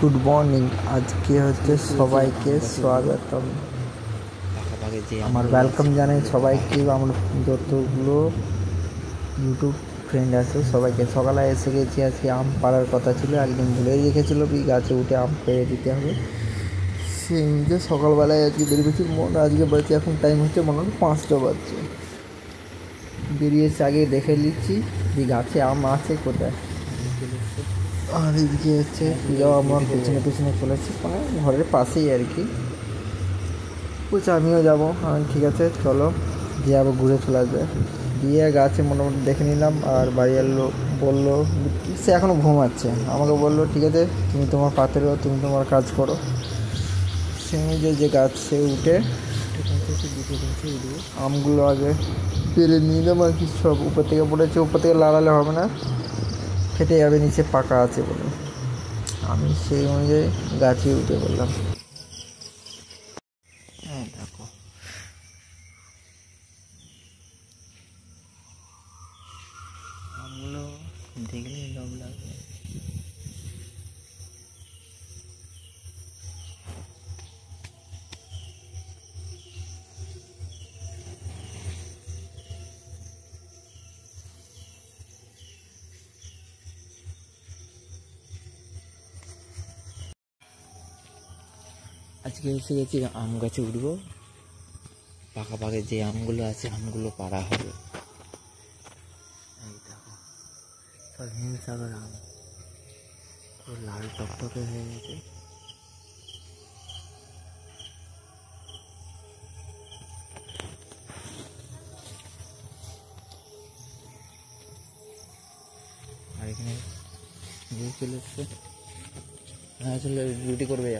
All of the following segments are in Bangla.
Good morning. আজকে হচ্ছে সবাইকে স্বাগতম। আমার ওয়েলকাম জানাই সবাইকে, আমার যতগুলো ইউটিউব ফ্রেন্ড আছে সবাইকে। সকালে এসে গেছি, আজকে আম পাড়ার কথা ছিল, একদিন ভুলে রেখেছিল গাছে উঠে আম পেড়ে দিতে হবে। সেই যে সকালবেলায় আজকে বেরিয়েছি, আজকে বাজছে এখন টাইম হচ্ছে মনে হয় 5টা বাজছে। বেরিয়েছে, আগে দেখে নিচ্ছি যে গাছে আম আছে কোথায়। আর এদিকে হচ্ছে পূজাও আমার পেছনে পেছনে চলেছে, মানে ঘরের পাশেই আর কি। বলছে আমিও যাবো, আমি ঠিক আছে চলো, গিয়ে আবার ঘুরে চলে আসবে। গিয়ে গাছে মোটামুটি দেখে নিলাম। আর বাড়ির লোক বললো, সে এখনও ঘুমাচ্ছে, আমাকে বললো ঠিক আছে তুমি তোমার পাত্রে তুমি তোমার কাজ করো। সে অনুযায়ী যে গাছে উঠে আমগুলো আগে পেরে নিয়ে নেবো আর কি। সব উপর থেকে পড়েছে, উপর থেকে লাড়ালে হবে না, ফেটে যাবে, নিচে পাকা আছে বলে। আমি সেই অনুযায়ী গাছে উঠে বললাম। হ্যাঁ দেখো, আমগুলো দেখলেই লোভ লাগবে। আজকে এসে গেছি আম গাছে উঠবো, পাকা পাকে যে আমগুলো আছে আমগুলো পাড়া হবে। এই দেখো সব হিমসাগর আম, পুরো লাল টকটকে হয়ে গেছে। আর এখানে চলে এসছে, হ্যাঁ চলে ডিউটি করবে।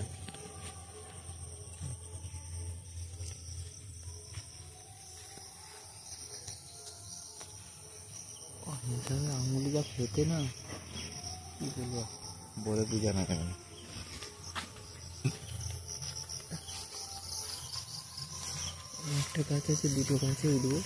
যা আঙুলি যা খেতে না, কি বলবো বলে বুঝানো কেন। একটা গাছ আছে, দুটো গাছে উঠবো।